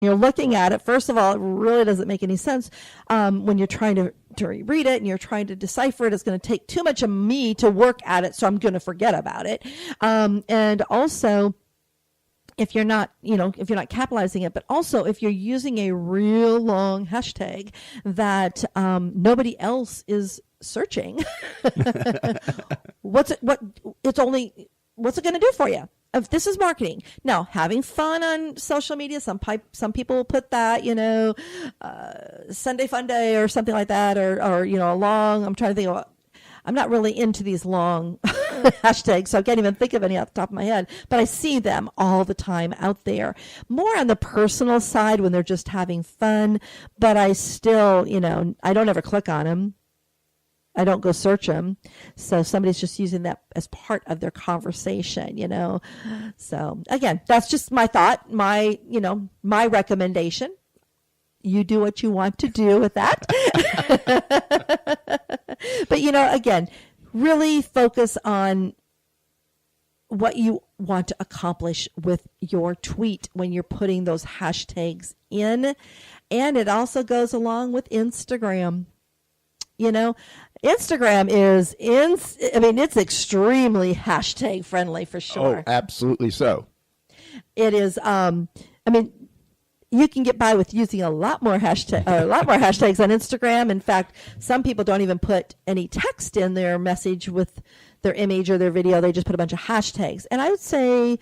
You're looking at it. First of all, it really doesn't make any sense when you're trying to read it and you're trying to decipher it. It's going to take too much of me to work at it, so I'm going to forget about it. And also, if you're not, if you're not capitalizing it, but also if you're using a real long hashtag that nobody else is searching, what's it going to do for you? If this is marketing. Now, having fun on social media, some people will put that, Sunday Fun Day or something like that, or I'm trying to think of, I'm not really into these long hashtags, so I can't even think of any off the top of my head, but I see them all the time out there. More on the personal side when they're just having fun, but I still, I don't ever click on them. I don't go search them. So somebody's just using that as part of their conversation, So again, that's just my thought, my recommendation. You do what you want to do with that. But, again, really focus on what you want to accomplish with your tweet when you're putting those hashtags in. And it also goes along with Instagram. Instagram it's extremely hashtag friendly for sure. Oh, absolutely so. It is. You can get by with using a lot more hashtags on Instagram. In fact, some people don't even put any text in their message with their image or their video. They just put a bunch of hashtags. And I would say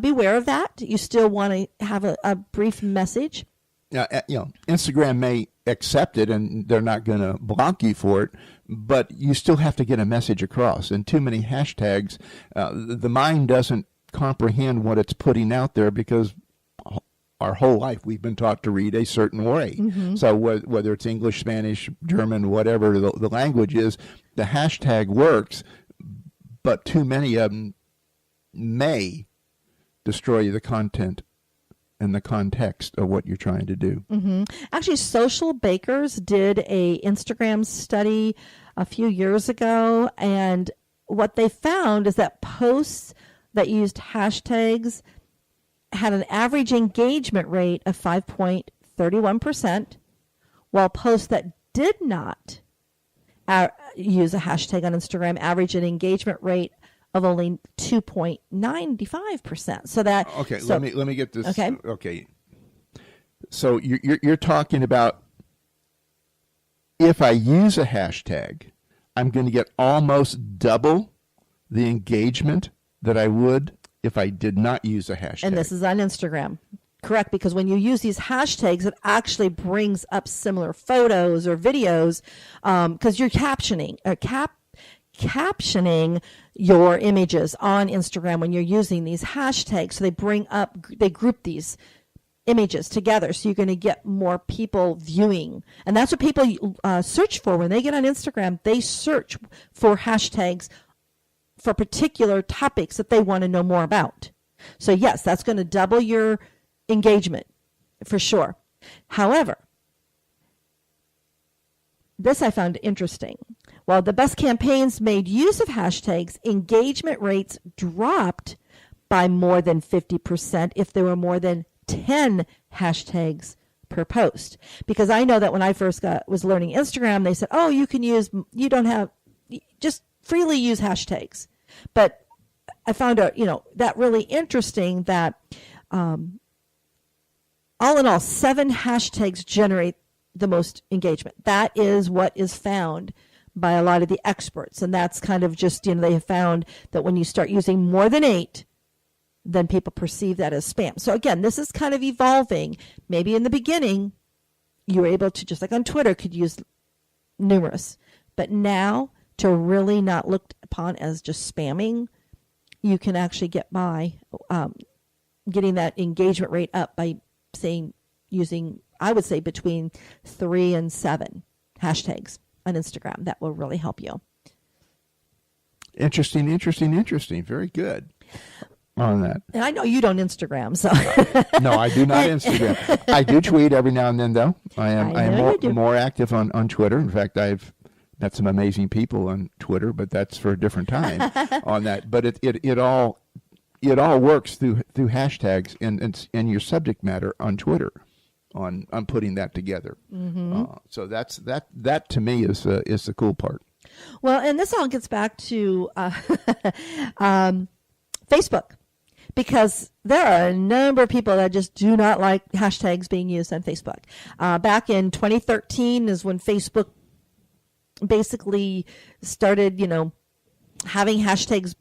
beware of that. You still want to have a brief message. Instagram may accept it and they're not going to block you for it, but you still have to get a message across. And too many hashtags, the mind doesn't comprehend what it's putting out there because our whole life we've been taught to read a certain way. Mm-hmm. So whether it's English, Spanish, German, whatever the language is, the hashtag works, but too many of them may destroy the content and the context of what you're trying to do. Mm-hmm. Actually, Social Bakers did a Instagram study a few years ago, and what they found is that posts that used hashtags had an average engagement rate of 5.31%, while posts that did not use a hashtag on Instagram averaged an engagement rate of only 2.95%. So that let me get this. Okay. So you're talking about if I use a hashtag, I'm going to get almost double the engagement that I would if I did not use a hashtag. And this is on Instagram. Correct, because when you use these hashtags, it actually brings up similar photos or videos because you're captioning your images on Instagram when you're using these hashtags. So they group these images together. So you're going to get more people viewing. And that's what people search for when they get on Instagram. They search for hashtags for particular topics that they want to know more about. So yes, that's going to double your engagement for sure. However, this I found interesting. While the best campaigns made use of hashtags, engagement rates dropped by more than 50% if there were more than 10 hashtags per post. Because I know that when I first was learning Instagram, they said, just freely use hashtags. But I found out, that really interesting that all in all, 7 hashtags generate the most engagement. That is what is found by a lot of the experts. And that's kind of just, they have found that when you start using more than 8, then people perceive that as spam. So again, this is kind of evolving. Maybe in the beginning, you were able to, just like on Twitter, could use numerous. But now, to really not looked upon as just spamming, you can actually get by getting that engagement rate up by using, I would say, between 3 and 7 hashtags on Instagram. That will really help you. Interesting. Very good on that. And I know you don't Instagram, so. No, I do not Instagram. I do tweet every now and then, though. I am more active on Twitter. In fact, I've met some amazing people on Twitter, but that's for a different time on that. But it all works through hashtags and your subject matter on Twitter. on putting that together. So that to me is the cool part. Well, and this all gets back to Facebook, because there are a number of people that just do not like hashtags being used on Facebook. Back in 2013 is when Facebook basically started, having hashtags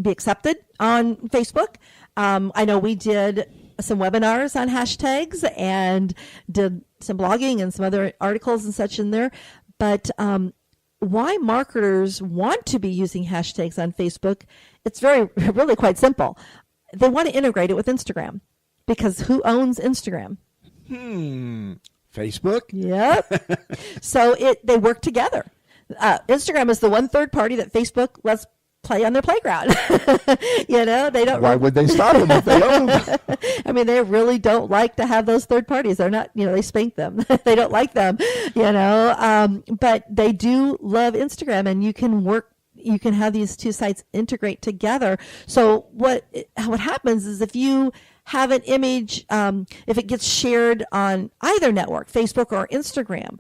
be accepted on Facebook. I know we did some webinars on hashtags and did some blogging and some other articles and such in there. But why marketers want to be using hashtags on Facebook, it's really quite simple. They want to integrate it with Instagram, because who owns Instagram? Facebook? Yep. So they work together. Instagram is the one third party that Facebook lets play on their playground. They don't. Why would they stop them if they own them? I mean, they really don't like to have those third parties. They're not, they spank them. They don't like them, but they do love Instagram, and you can have these two sites integrate together. So what happens is, if you have an image, if it gets shared on either network, Facebook or Instagram,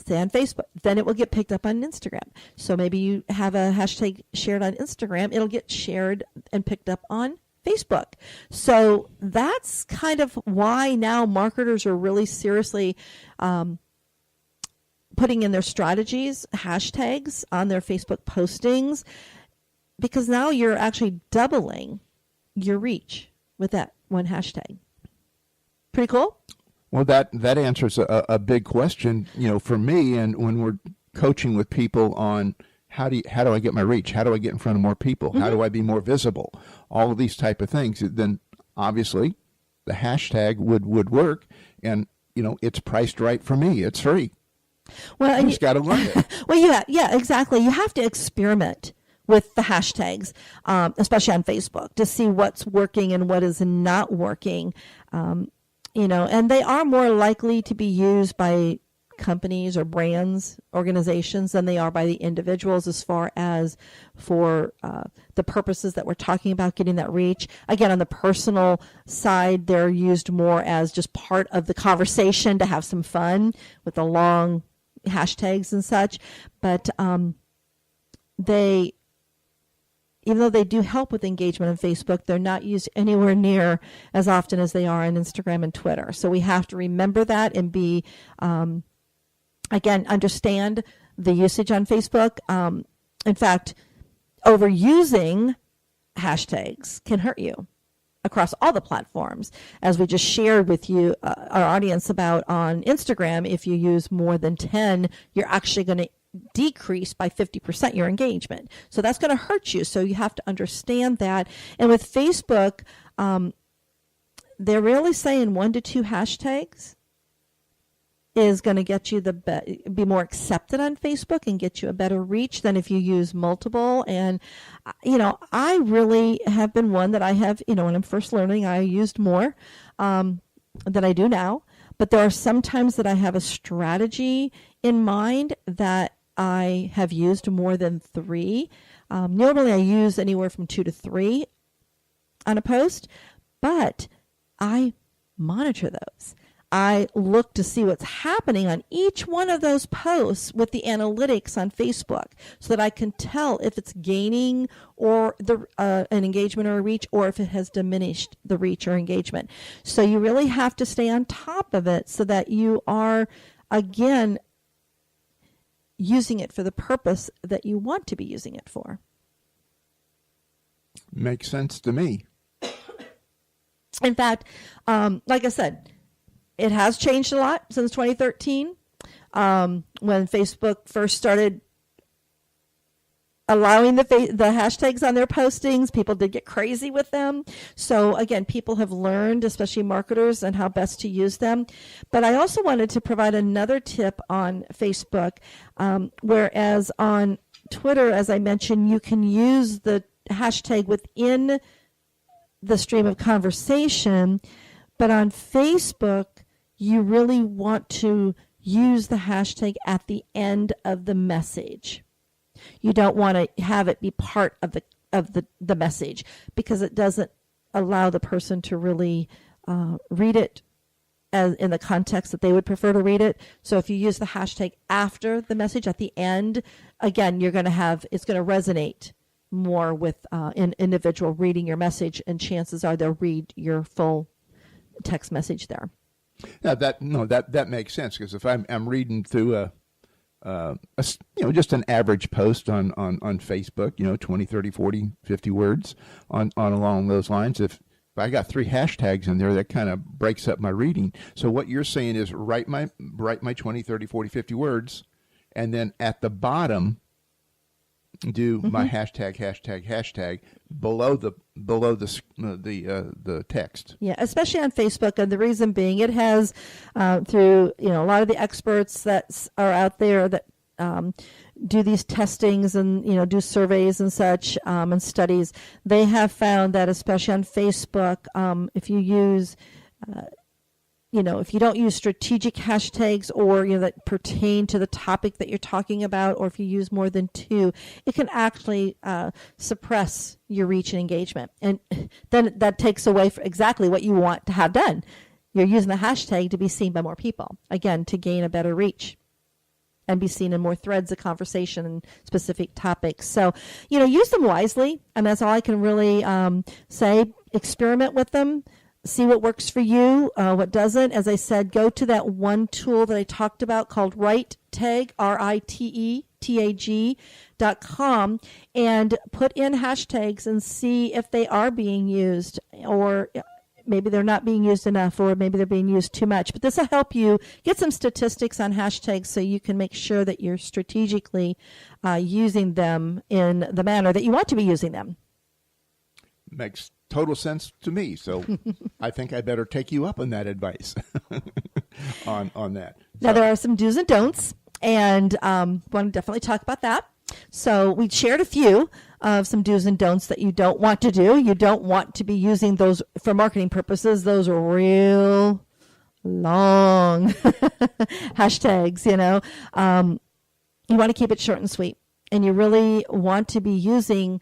say on Facebook, then it will get picked up on Instagram. So maybe you have a hashtag shared on Instagram, it'll get shared and picked up on Facebook. So that's kind of why now marketers are really seriously putting in their strategies, hashtags on their Facebook postings, because now you're actually doubling your reach with that one hashtag. Pretty cool? Well, that answers a big question, for me. And when we're coaching with people on how do I get my reach? How do I get in front of more people? Mm-hmm. How do I be more visible? All of these type of things. Then obviously the hashtag would work, and it's priced right for me. It's free. Well, you just got to learn it. Well, yeah, exactly. You have to experiment with the hashtags, especially on Facebook, to see what's working and what is not working. And they are more likely to be used by companies or brands, organizations, than they are by the individuals, as far as for the purposes that we're talking about, getting that reach. Again, on the personal side, they're used more as just part of the conversation to have some fun with the long hashtags and such. But even though they do help with engagement on Facebook, they're not used anywhere near as often as they are on Instagram and Twitter. So we have to remember that and be, again, understand the usage on Facebook. In fact, overusing hashtags can hurt you across all the platforms. As we just shared with you, our audience, about on Instagram, if you use more than 10, you're actually going to decrease by 50% your engagement. So that's going to hurt you. So you have to understand that. And with Facebook, they're really saying 1 to 2 hashtags is going to get you be more accepted on Facebook and get you a better reach than if you use multiple. And, I really have been one that I have, when I'm first learning, I used more than I do now. But there are some times that I have a strategy in mind that I have used more than 3. Normally I use anywhere from 2 to 3 on a post, but I monitor those. I look to see what's happening on each one of those posts with the analytics on Facebook, so that I can tell if it's gaining or an engagement or a reach, or if it has diminished the reach or engagement. So you really have to stay on top of it so that you are, again, using it for the purpose that you want to be using it for. Makes sense to me. In fact, like I said, it has changed a lot since 2013, when Facebook first started allowing the hashtags on their postings. People did get crazy with them. So again, people have learned, especially marketers, and how best to use them. But I also wanted to provide another tip on Facebook, whereas on Twitter, as I mentioned, you can use the hashtag within the stream of conversation. But on Facebook, you really want to use the hashtag at the end of the message. You don't want to have it be part of the message, because it doesn't allow the person to really read it as in the context that they would prefer to read it. So if you use the hashtag after the message at the end, again, it's going to resonate more with an individual reading your message, and chances are they'll read your full text message there. Now that makes sense, because if I'm reading through just an average post on Facebook, 20, 30, 40, 50 words on along those lines, if I got 3 hashtags in there, that kind of breaks up my reading. So what you're saying is write my 20, 30, 40, 50 words, and then at the bottom do my hashtag below the text. Yeah, especially on Facebook, and the reason being, it has through a lot of the experts that are out there that do these testings and do surveys and such and studies. They have found that especially on Facebook, if you use if you don't use strategic hashtags or that pertain to the topic that you're talking about, or if you use more than 2, it can actually suppress your reach and engagement, and then that takes away exactly what you want to have done. You're using the hashtag to be seen by more people, again, to gain a better reach and be seen in more threads of conversation and specific topics. So, use them wisely, and that's all I can really say. Experiment with them. See what works for you, what doesn't. As I said, go to that one tool that I talked about called RiteTag, RITETAG.com, and put in hashtags and see if they are being used, or maybe they're not being used enough, or maybe they're being used too much. But this will help you get some statistics on hashtags so you can make sure that you're strategically using them in the manner that you want to be using them. Makes total sense to me. So I think I better take you up on that advice on that. Now, there are some do's and don'ts, and want to definitely talk about that. So we shared a few of some do's and don'ts that you don't want to do. You don't want to be using those for marketing purposes. Those are real long hashtags, You want to keep it short and sweet, and you really want to be using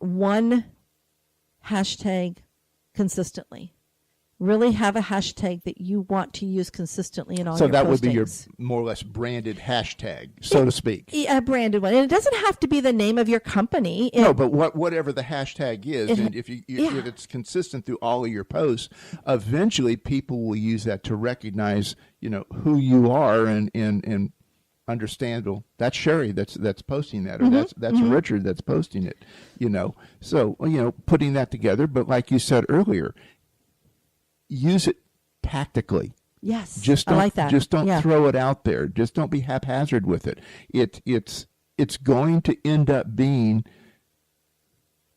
one hashtag consistently. Really have a hashtag that you want to use consistently in all your postings. So that would be your more or less branded hashtag, so to speak. A branded one. And it doesn't have to be the name of your company. No, but whatever the hashtag is, and if it's consistent through all of your posts, eventually people will use that to recognize, who you are and understand, well, that's Sherry that's posting that, or that's Richard that's posting it, So, putting that together, but like you said earlier, use it tactically. Yes, I like that. Just don't throw it out there. Just don't be haphazard with it. It's going to end up being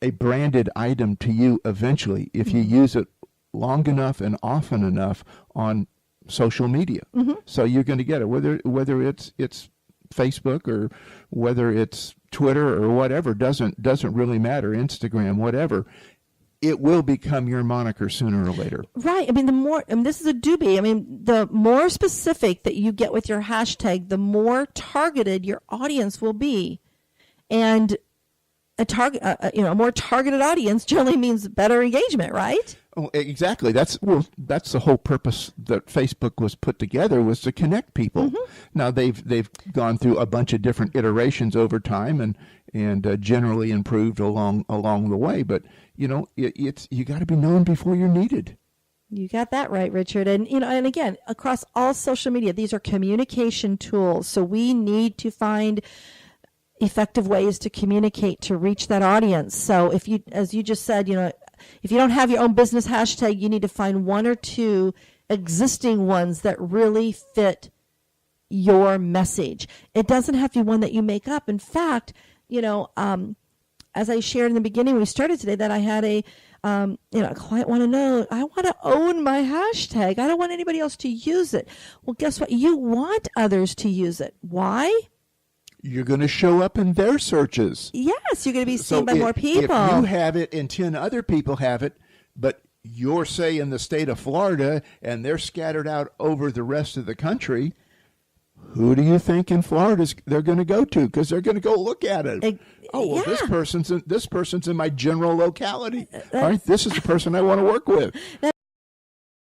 a branded item to you eventually if you use it long enough and often enough on social media. So you're going to get it, whether it's Facebook or whether it's Twitter or whatever, doesn't really matter, Instagram, whatever. It will become your moniker sooner or later. Right. I mean, this is a doobie. I mean, the more specific that you get with your hashtag, the more targeted your audience will be. And a more targeted audience generally means better engagement, right? Oh, exactly. That's the whole purpose that Facebook was put together, was to connect people. Now they've gone through a bunch of different iterations over time and generally improved along the way. But you got to be known before you're needed. You got that right, Richard. And and again, across all social media, these are communication tools. So we need to find effective ways to communicate to reach that audience. So if you, as you just said, if you don't have your own business hashtag, you need to find 1 or 2 existing ones that really fit your message. It doesn't have to be one that you make up. In fact, as I shared in the beginning when we started today, that I had a client want to know, I want to own my hashtag. I don't want anybody else to use it. Well, guess what? You want others to use it. Why? You're going to show up in their searches. Yes, you're going to be seen by more people. If you have it and 10 other people have it, but you're, say, in the state of Florida and they're scattered out over the rest of the country, who do you think in Florida they're going to go to? Because they're going to go look at it. This person's in my general locality. All right, this is the person I want to work with.